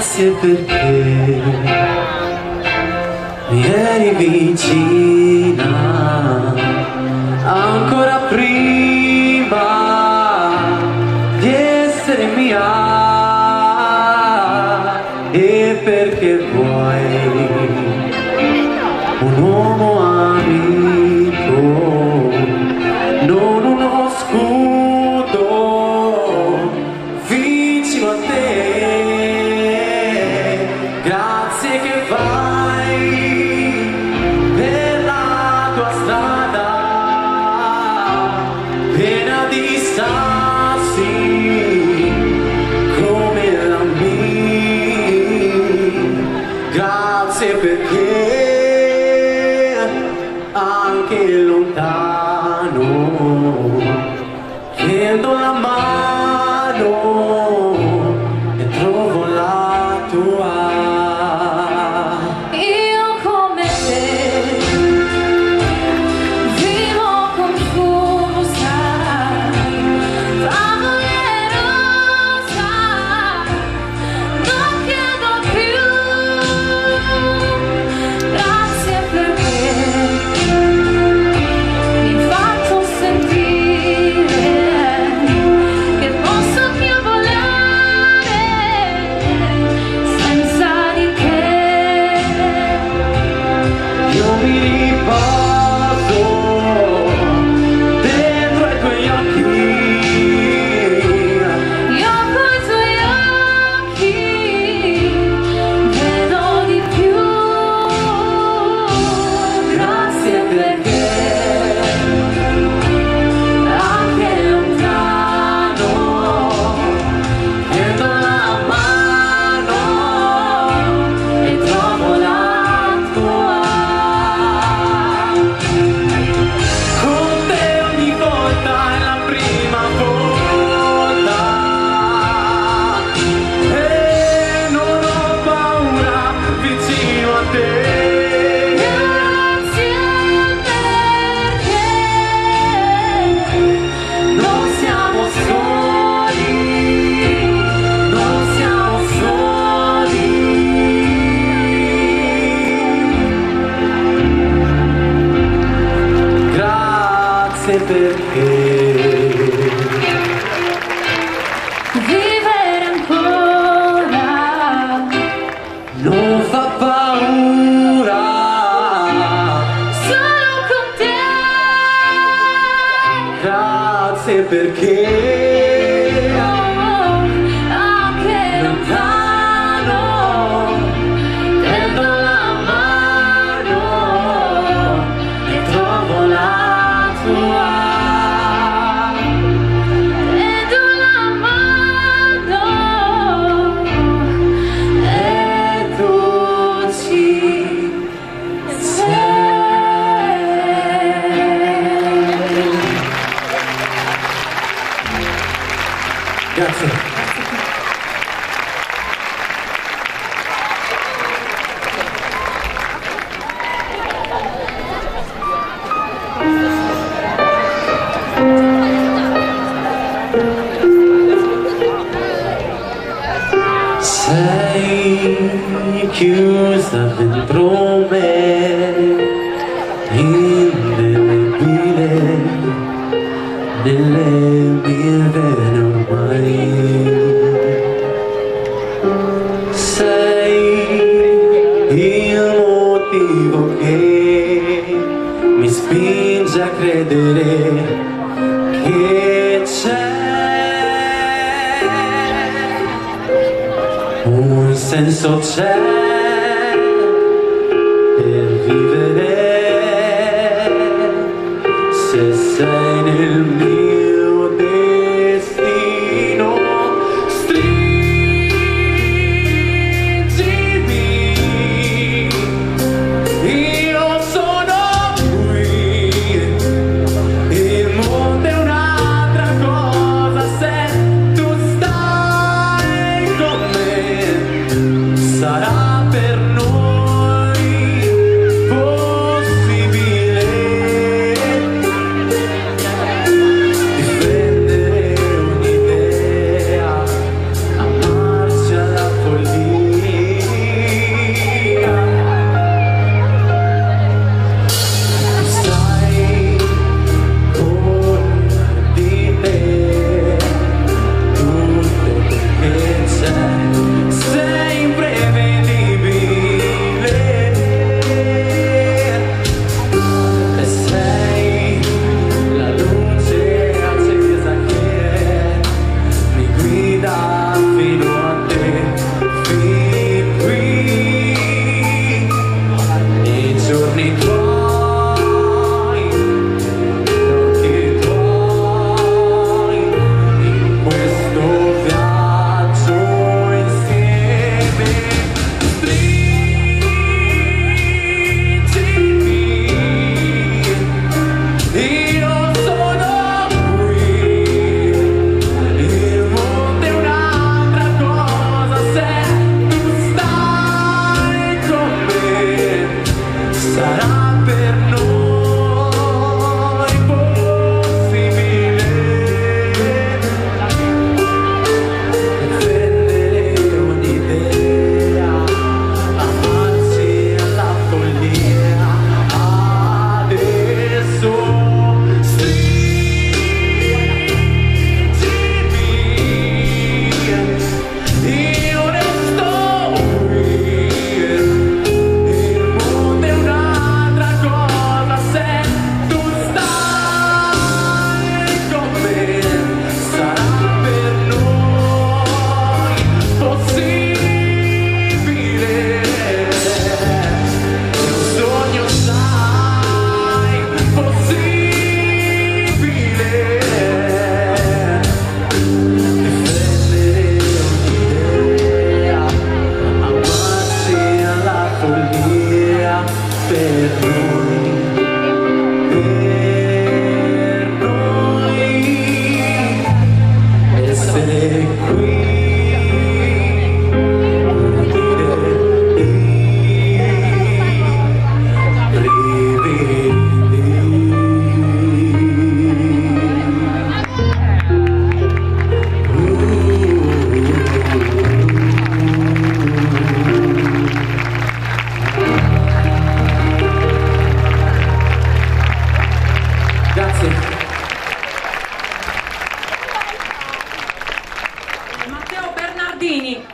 Grazie perché mi eri vicina ancora prima di essere mia, e perché vuoi un uomo amico, non uno scudo vicino a te. Grazie che vai per la tua strada piena di sassi come la mia. Grazie perché anche lontano chiedo la mano e trovo la tua. Perché vivere ancora non fa paura solo con te. Grazie perché anche lontano tendo la mano e trovo la tua. Grazie. Sei chiusa dentro me, indelebile nelle mie vene ormai. Sei il motivo che mi spinge a credere che c'è un senso, c'è per vivere se sei nel mio destino. Stringimi, io sono qui, il mondo è un'altra cosa se tu stai con me. Sarà per noi possibile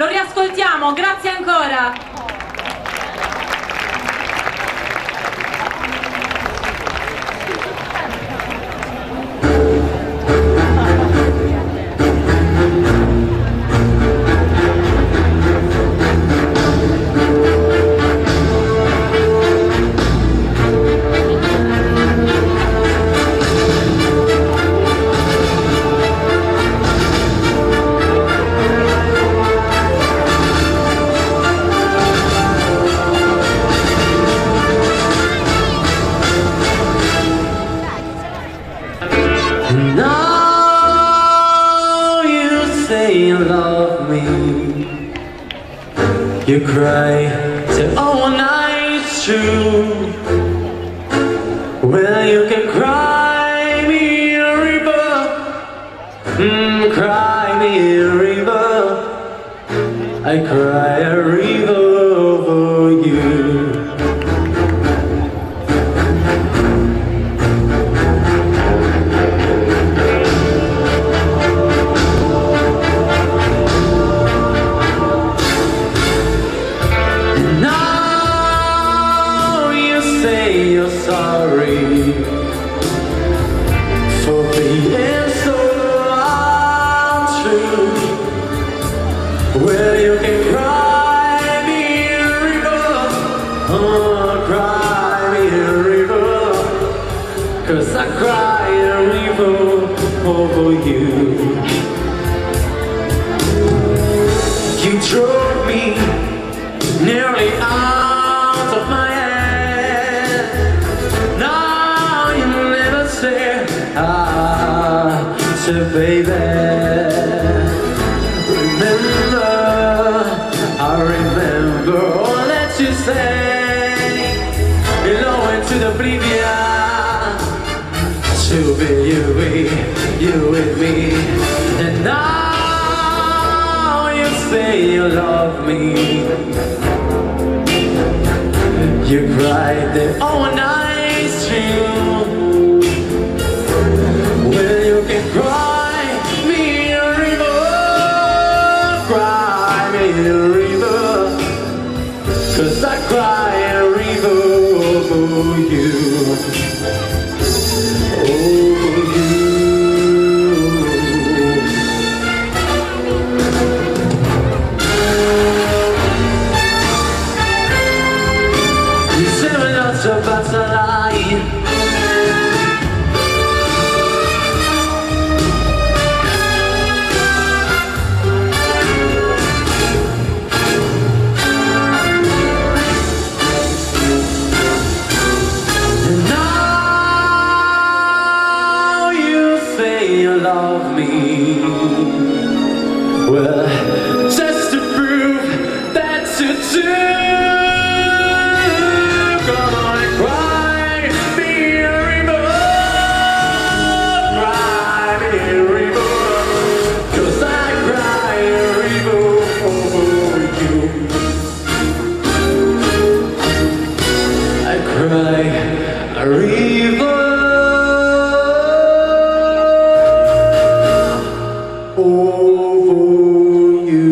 lo riascoltiamo, grazie ancora. Now you say you love me. You cry, say, oh, nice true. Well, you can cry me a river, cry me a river. I cry a river for you. You're sorry for being so untrue. Well, you can cry me a river, oh, cry me a river, 'cause I cry a river over you. You drove me nearly out of my head. So baby, remember, I remember all that you say. Below into the oblivion, to be you with me. And now you say you love me. You cried the all night through. Well, you can cry me a river, cry me a river, 'cause I cry a river over you, over you. You say we're not so bad to lie. You love me. Well, just to prove that you do. Come on and cry me a river, cry me a river, 'cause I cry a river over you. I cry a river over you.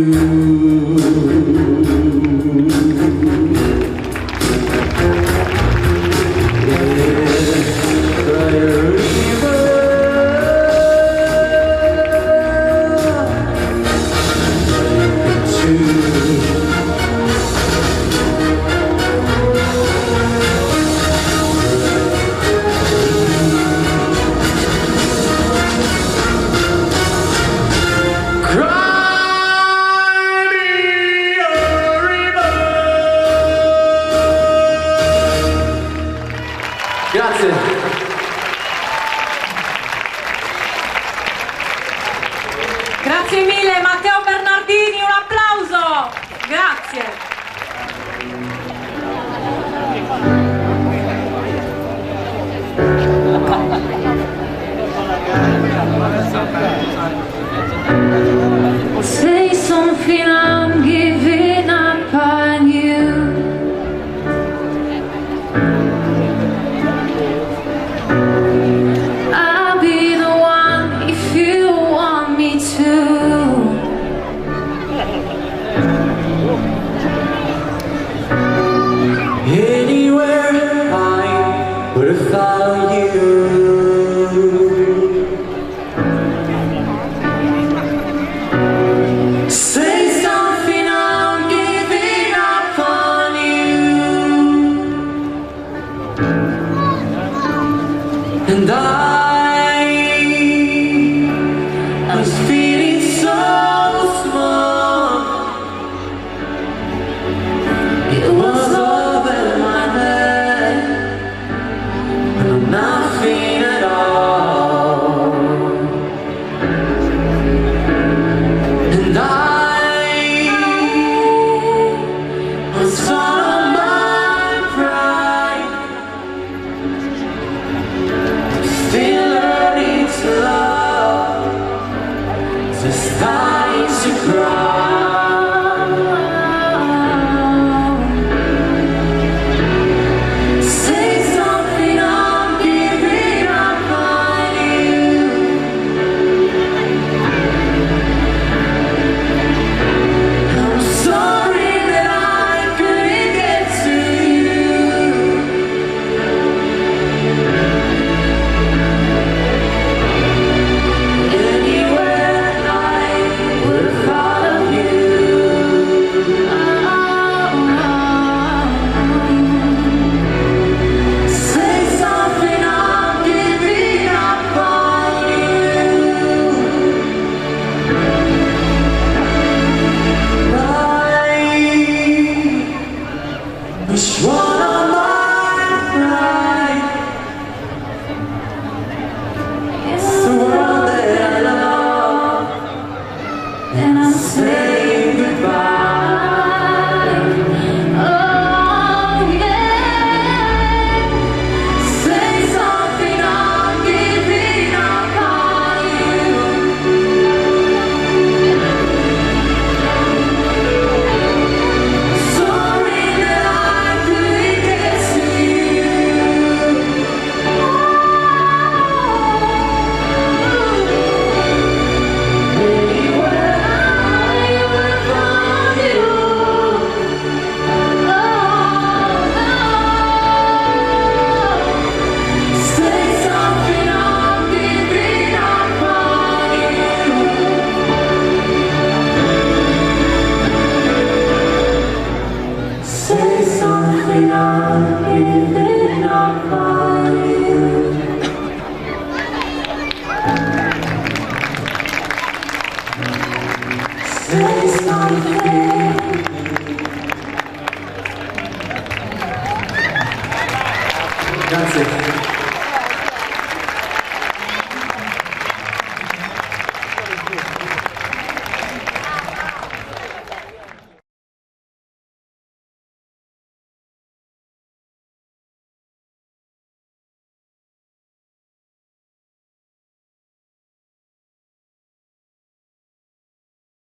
on the field.